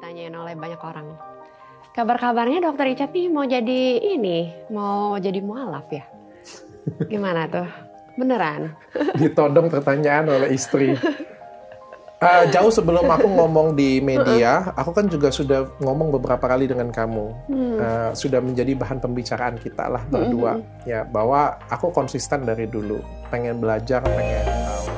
ditanyain oleh banyak orang. Kabar-kabarnya Dokter Richard nih mau jadi mualaf ya? Gimana tuh? Beneran? Ditodong pertanyaan oleh istri. Jauh sebelum aku ngomong di media, aku kan juga sudah ngomong beberapa kali dengan kamu. Sudah menjadi bahan pembicaraan kita lah berdua. Ya, bahwa aku konsisten dari dulu. Pengen belajar, pengen tahu.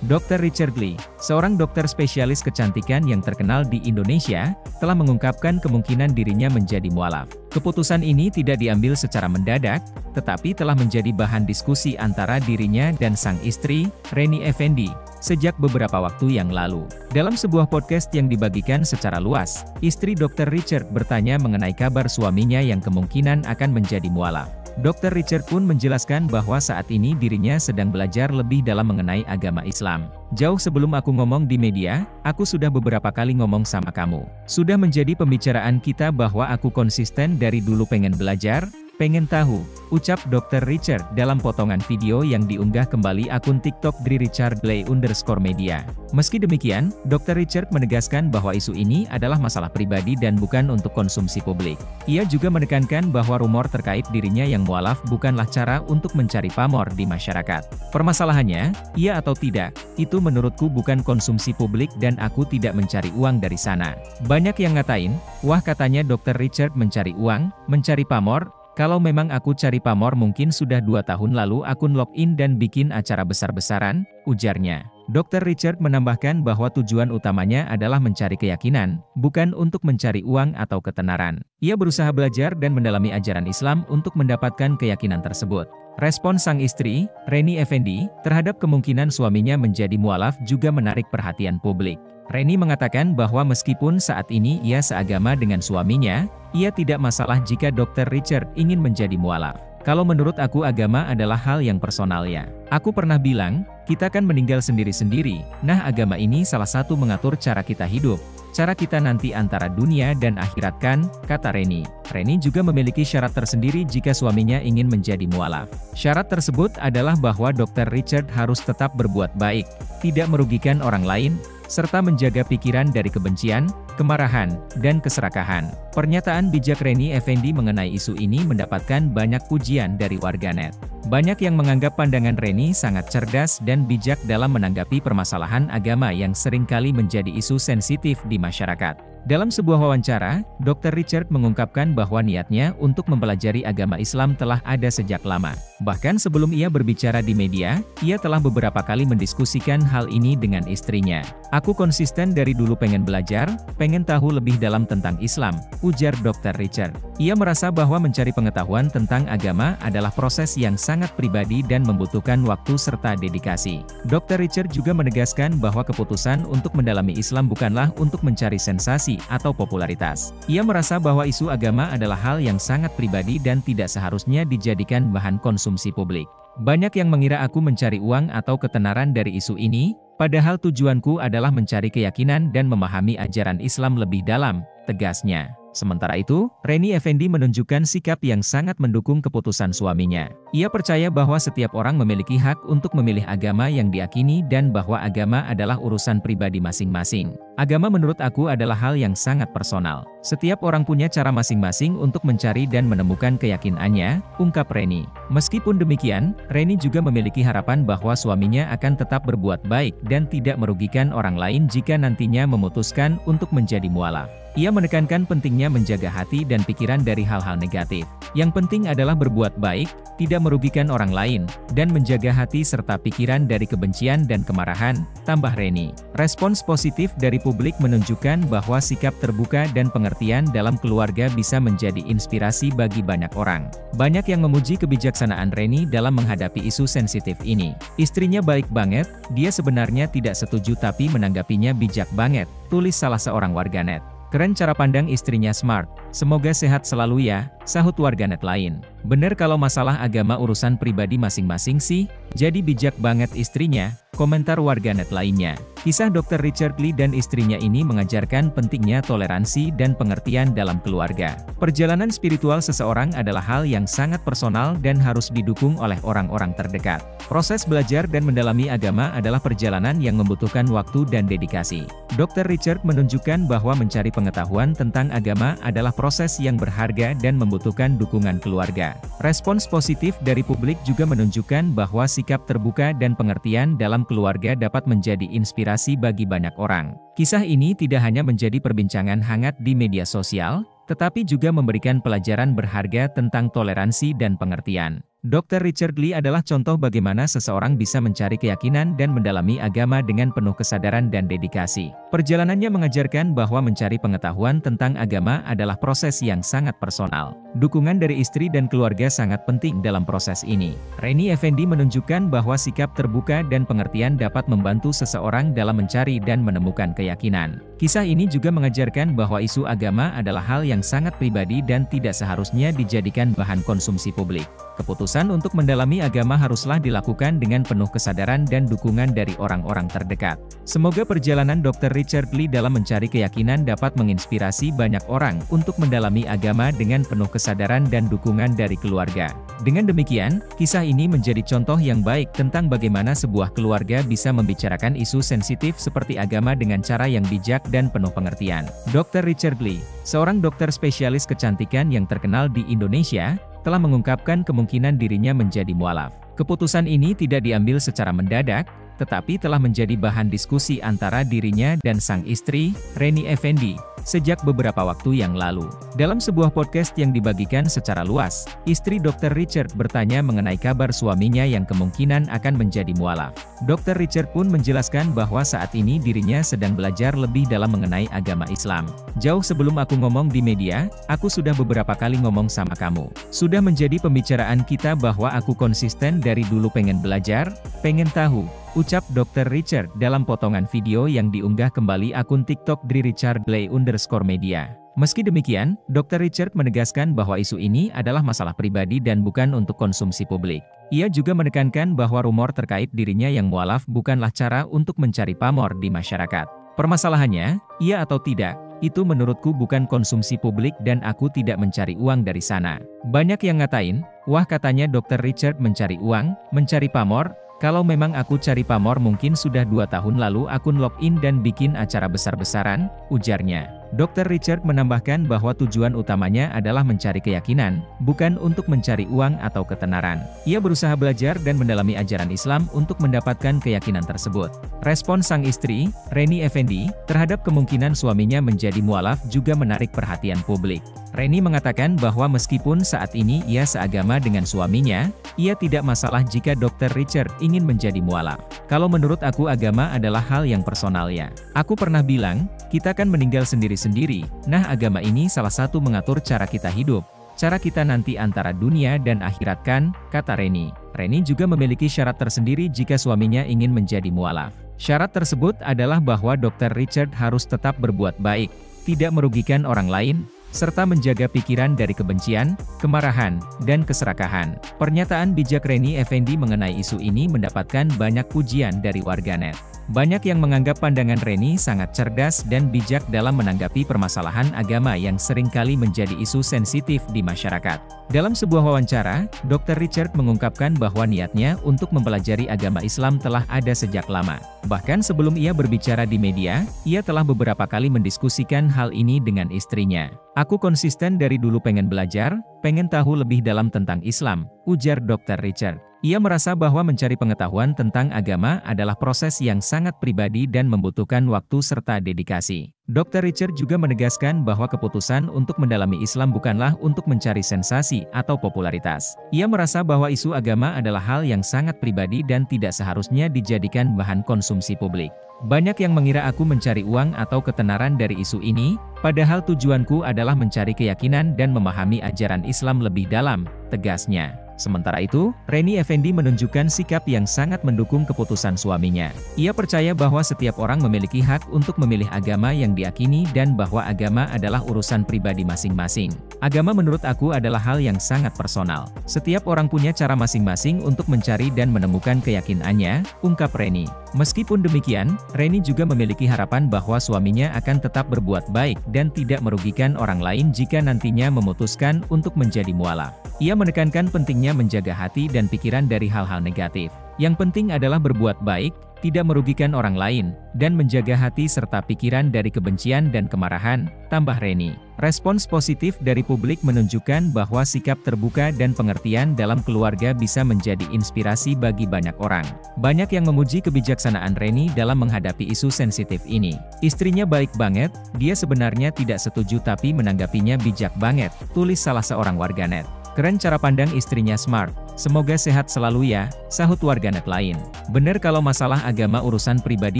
Dr. Richard Lee, seorang dokter spesialis kecantikan yang terkenal di Indonesia, telah mengungkapkan kemungkinan dirinya menjadi mualaf. Keputusan ini tidak diambil secara mendadak, tetapi telah menjadi bahan diskusi antara dirinya dan sang istri, Reni Effendi, sejak beberapa waktu yang lalu. Dalam sebuah podcast yang dibagikan secara luas, istri Dr. Richard bertanya mengenai kabar suaminya yang kemungkinan akan menjadi mualaf. Dr. Richard pun menjelaskan bahwa saat ini dirinya sedang belajar lebih dalam mengenai agama Islam. Jauh sebelum aku ngomong di media, aku sudah beberapa kali ngomong sama kamu. Sudah menjadi pembicaraan kita bahwa aku konsisten dari dulu pengen belajar, pengen tahu, ucap Dr. Richard dalam potongan video yang diunggah kembali akun TikTok @richardley_media. Meski demikian, Dr. Richard menegaskan bahwa isu ini adalah masalah pribadi dan bukan untuk konsumsi publik. Ia juga menekankan bahwa rumor terkait dirinya yang mualaf bukanlah cara untuk mencari pamor di masyarakat. Permasalahannya, iya atau tidak, itu menurutku bukan konsumsi publik dan aku tidak mencari uang dari sana. Banyak yang ngatain, wah katanya Dr. Richard mencari uang, mencari pamor. Kalau memang aku cari pamor mungkin sudah 2 tahun lalu akun login dan bikin acara besar-besaran, ujarnya. Dr. Richard menambahkan bahwa tujuan utamanya adalah mencari keyakinan, bukan untuk mencari uang atau ketenaran. Ia berusaha belajar dan mendalami ajaran Islam untuk mendapatkan keyakinan tersebut. Respon sang istri, Reni Effendi, terhadap kemungkinan suaminya menjadi mualaf juga menarik perhatian publik. Reni mengatakan bahwa meskipun saat ini ia seagama dengan suaminya, ia tidak masalah jika Dr. Richard ingin menjadi mualaf. Kalau menurut aku agama adalah hal yang personal ya. Aku pernah bilang, kita kan meninggal sendiri-sendiri, nah agama ini salah satu mengatur cara kita hidup. Cara kita nanti antara dunia dan akhirat kan, kata Reni. Reni juga memiliki syarat tersendiri jika suaminya ingin menjadi mualaf. Syarat tersebut adalah bahwa Dr. Richard harus tetap berbuat baik, tidak merugikan orang lain, serta menjaga pikiran dari kebencian, kemarahan, dan keserakahan. Pernyataan bijak Reni Effendi mengenai isu ini mendapatkan banyak pujian dari warganet. Banyak yang menganggap pandangan Reni sangat cerdas dan bijak dalam menanggapi permasalahan agama yang seringkali menjadi isu sensitif di masyarakat. Dalam sebuah wawancara, Dr. Richard mengungkapkan bahwa niatnya untuk mempelajari agama Islam telah ada sejak lama. Bahkan sebelum ia berbicara di media, ia telah beberapa kali mendiskusikan hal ini dengan istrinya. Aku konsisten dari dulu pengen belajar, pengen tahu lebih dalam tentang Islam, ujar Dr. Richard. Ia merasa bahwa mencari pengetahuan tentang agama adalah proses yang sangat pribadi dan membutuhkan waktu serta dedikasi. Dr. Richard juga menegaskan bahwa keputusan untuk mendalami Islam bukanlah untuk mencari sensasi atau popularitas. Ia merasa bahwa isu agama adalah hal yang sangat pribadi dan tidak seharusnya dijadikan bahan konsumsi publik. Banyak yang mengira aku mencari uang atau ketenaran dari isu ini, padahal tujuanku adalah mencari keyakinan dan memahami ajaran Islam lebih dalam, tegasnya. Sementara itu, Reni Effendi menunjukkan sikap yang sangat mendukung keputusan suaminya. Ia percaya bahwa setiap orang memiliki hak untuk memilih agama yang diakini dan bahwa agama adalah urusan pribadi masing-masing. Agama menurut aku adalah hal yang sangat personal. Setiap orang punya cara masing-masing untuk mencari dan menemukan keyakinannya, ungkap Reni. Meskipun demikian, Reni juga memiliki harapan bahwa suaminya akan tetap berbuat baik dan tidak merugikan orang lain jika nantinya memutuskan untuk menjadi mualaf. Ia menekankan pentingnya menjaga hati dan pikiran dari hal-hal negatif. Yang penting adalah berbuat baik, tidak merugikan orang lain, dan menjaga hati serta pikiran dari kebencian dan kemarahan, tambah Reni. Respons positif dari publik menunjukkan bahwa sikap terbuka dan pengertian dalam keluarga bisa menjadi inspirasi bagi banyak orang. Banyak yang memuji kebijaksanaan Reni dalam menghadapi isu sensitif ini. Istrinya baik banget, dia sebenarnya tidak setuju tapi menanggapinya bijak banget, tulis salah seorang warganet. Keren cara pandang istrinya smart. Semoga sehat selalu ya, sahut warganet lain. Bener kalau masalah agama urusan pribadi masing-masing sih, jadi bijak banget istrinya, Komentar warganet lainnya. Kisah Dr. Richard Lee dan istrinya ini mengajarkan pentingnya toleransi dan pengertian dalam keluarga. Perjalanan spiritual seseorang adalah hal yang sangat personal dan harus didukung oleh orang-orang terdekat. Proses belajar dan mendalami agama adalah perjalanan yang membutuhkan waktu dan dedikasi. Dr. Richard menunjukkan bahwa mencari pengetahuan tentang agama adalah proses yang berharga dan membutuhkan dukungan keluarga. Respons positif dari publik juga menunjukkan bahwa sikap terbuka dan pengertian dalam keluarga dapat menjadi inspirasi bagi banyak orang. Kisah ini tidak hanya menjadi perbincangan hangat di media sosial, tetapi juga memberikan pelajaran berharga tentang toleransi dan pengertian. Dr. Richard Lee adalah contoh bagaimana seseorang bisa mencari keyakinan dan mendalami agama dengan penuh kesadaran dan dedikasi. Perjalanannya mengajarkan bahwa mencari pengetahuan tentang agama adalah proses yang sangat personal. Dukungan dari istri dan keluarga sangat penting dalam proses ini. Reni Effendi menunjukkan bahwa sikap terbuka dan pengertian dapat membantu seseorang dalam mencari dan menemukan keyakinan. Kisah ini juga mengajarkan bahwa isu agama adalah hal yang sangat pribadi dan tidak seharusnya dijadikan bahan konsumsi publik. Keputusan untuk mendalami agama haruslah dilakukan dengan penuh kesadaran dan dukungan dari orang-orang terdekat. Semoga perjalanan Dr. Richard Lee dalam mencari keyakinan dapat menginspirasi banyak orang untuk mendalami agama dengan penuh kesadaran dan dukungan dari keluarga. Dengan demikian, kisah ini menjadi contoh yang baik tentang bagaimana sebuah keluarga bisa membicarakan isu sensitif seperti agama dengan cara yang bijak dan penuh pengertian. Dr. Richard Lee, seorang dokter spesialis kecantikan yang terkenal di Indonesia, telah mengungkapkan kemungkinan dirinya menjadi mualaf. Keputusan ini tidak diambil secara mendadak, tetapi telah menjadi bahan diskusi antara dirinya dan sang istri, Reni Effendi, sejak beberapa waktu yang lalu. Dalam sebuah podcast yang dibagikan secara luas, istri Dr. Richard bertanya mengenai kabar suaminya yang kemungkinan akan menjadi mualaf. Dr. Richard pun menjelaskan bahwa saat ini dirinya sedang belajar lebih dalam mengenai agama Islam. Jauh sebelum aku ngomong di media, aku sudah beberapa kali ngomong sama kamu. Sudah menjadi pembicaraan kita bahwa aku konsisten dari dulu pengen belajar, pengen tahu, ucap Dr. Richard dalam potongan video yang diunggah kembali akun TikTok @richardlee_media. Meski demikian, Dr. Richard menegaskan bahwa isu ini adalah masalah pribadi dan bukan untuk konsumsi publik. Ia juga menekankan bahwa rumor terkait dirinya yang mualaf bukanlah cara untuk mencari pamor di masyarakat. Permasalahannya, iya atau tidak, itu menurutku bukan konsumsi publik dan aku tidak mencari uang dari sana. Banyak yang ngatain, wah katanya Dr. Richard mencari uang, mencari pamor. Kalau memang aku cari pamor mungkin sudah 2 tahun lalu akun login dan bikin acara besar-besaran, ujarnya. Dr. Richard menambahkan bahwa tujuan utamanya adalah mencari keyakinan, bukan untuk mencari uang atau ketenaran. Ia berusaha belajar dan mendalami ajaran Islam untuk mendapatkan keyakinan tersebut. Respon sang istri, Reni Effendi, terhadap kemungkinan suaminya menjadi mualaf juga menarik perhatian publik. Reni mengatakan bahwa meskipun saat ini ia seagama dengan suaminya, ia tidak masalah jika Dr. Richard ingin menjadi mualaf. Kalau menurut aku agama adalah hal yang personal ya. Aku pernah bilang, kita kan meninggal sendiri-sendiri, nah agama ini salah satu mengatur cara kita hidup, cara kita nanti antara dunia dan akhirat kan, kata Reni. Reni juga memiliki syarat tersendiri jika suaminya ingin menjadi mualaf. Syarat tersebut adalah bahwa Dr. Richard harus tetap berbuat baik, tidak merugikan orang lain, serta menjaga pikiran dari kebencian, kemarahan, dan keserakahan. Pernyataan bijak Reni Effendi mengenai isu ini mendapatkan banyak pujian dari warganet. Banyak yang menganggap pandangan Reni sangat cerdas dan bijak dalam menanggapi permasalahan agama yang seringkali menjadi isu sensitif di masyarakat. Dalam sebuah wawancara, Dr. Richard mengungkapkan bahwa niatnya untuk mempelajari agama Islam telah ada sejak lama. Bahkan sebelum ia berbicara di media, ia telah beberapa kali mendiskusikan hal ini dengan istrinya. Aku konsisten dari dulu pengen belajar, pengen tahu lebih dalam tentang Islam, ujar Dr. Richard. Ia merasa bahwa mencari pengetahuan tentang agama adalah proses yang sangat pribadi dan membutuhkan waktu serta dedikasi. Dr. Richard juga menegaskan bahwa keputusan untuk mendalami Islam bukanlah untuk mencari sensasi atau popularitas. Ia merasa bahwa isu agama adalah hal yang sangat pribadi dan tidak seharusnya dijadikan bahan konsumsi publik. Banyak yang mengira aku mencari uang atau ketenaran dari isu ini, padahal tujuanku adalah mencari keyakinan dan memahami ajaran Islam lebih dalam, tegasnya. Sementara itu, Reni Effendi menunjukkan sikap yang sangat mendukung keputusan suaminya. Ia percaya bahwa setiap orang memiliki hak untuk memilih agama yang diyakini dan bahwa agama adalah urusan pribadi masing-masing. Agama menurut aku adalah hal yang sangat personal. Setiap orang punya cara masing-masing untuk mencari dan menemukan keyakinannya, ungkap Reni. Meskipun demikian, Reni juga memiliki harapan bahwa suaminya akan tetap berbuat baik dan tidak merugikan orang lain jika nantinya memutuskan untuk menjadi mualaf. Ia menekankan pentingnya menjaga hati dan pikiran dari hal-hal negatif. Yang penting adalah berbuat baik, tidak merugikan orang lain, dan menjaga hati serta pikiran dari kebencian dan kemarahan, tambah Reni. Respons positif dari publik menunjukkan bahwa sikap terbuka dan pengertian dalam keluarga bisa menjadi inspirasi bagi banyak orang. Banyak yang memuji kebijaksanaan Reni dalam menghadapi isu sensitif ini. Istrinya baik banget, dia sebenarnya tidak setuju tapi menanggapinya bijak banget, tulis salah seorang warganet. Keren cara pandang istrinya smart. Semoga sehat selalu ya, sahut warganet lain. Bener kalau masalah agama urusan pribadi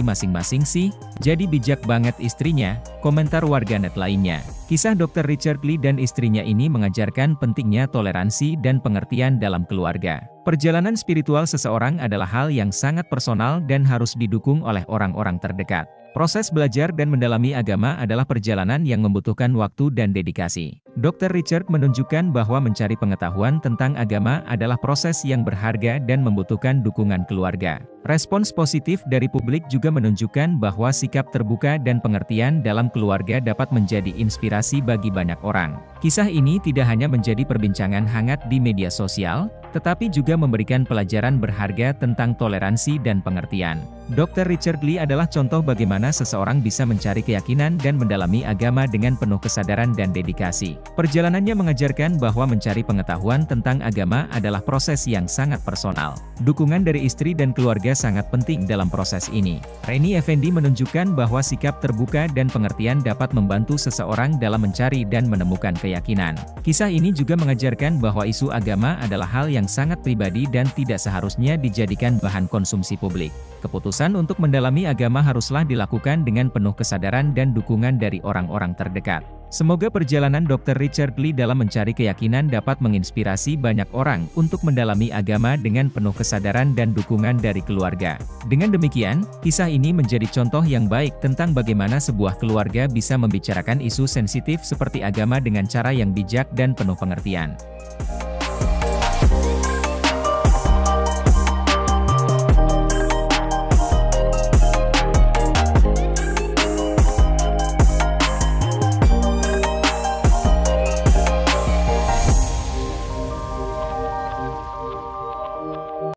masing-masing sih, jadi bijak banget istrinya, komentar warganet lainnya. Kisah Dr. Richard Lee dan istrinya ini mengajarkan pentingnya toleransi dan pengertian dalam keluarga. Perjalanan spiritual seseorang adalah hal yang sangat personal dan harus didukung oleh orang-orang terdekat. Proses belajar dan mendalami agama adalah perjalanan yang membutuhkan waktu dan dedikasi. Dr. Richard menunjukkan bahwa mencari pengetahuan tentang agama adalah proses yang berharga dan membutuhkan dukungan keluarga. Respons positif dari publik juga menunjukkan bahwa sikap terbuka dan pengertian dalam keluarga dapat menjadi inspirasi bagi banyak orang. Kisah ini tidak hanya menjadi perbincangan hangat di media sosial, tetapi juga memberikan pelajaran berharga tentang toleransi dan pengertian. Dr. Richard Lee adalah contoh bagaimana seseorang bisa mencari keyakinan dan mendalami agama dengan penuh kesadaran dan dedikasi. Perjalanannya mengajarkan bahwa mencari pengetahuan tentang agama adalah proses yang sangat personal. Dukungan dari istri dan keluarga sangat penting dalam proses ini. Reni Effendi menunjukkan bahwa sikap terbuka dan pengertian dapat membantu seseorang dalam mencari dan menemukan keyakinan. Kisah ini juga mengajarkan bahwa isu agama adalah hal yang sangat pribadi dan tidak seharusnya dijadikan bahan konsumsi publik. Keputusan untuk mendalami agama haruslah dilakukan dengan penuh kesadaran dan dukungan dari orang-orang terdekat. Semoga perjalanan Dr. Richard Lee dalam mencari keyakinan dapat menginspirasi banyak orang untuk mendalami agama dengan penuh kesadaran dan dukungan dari keluarga. Dengan demikian, kisah ini menjadi contoh yang baik tentang bagaimana sebuah keluarga bisa membicarakan isu sensitif seperti agama dengan cara yang bijak dan penuh pengertian.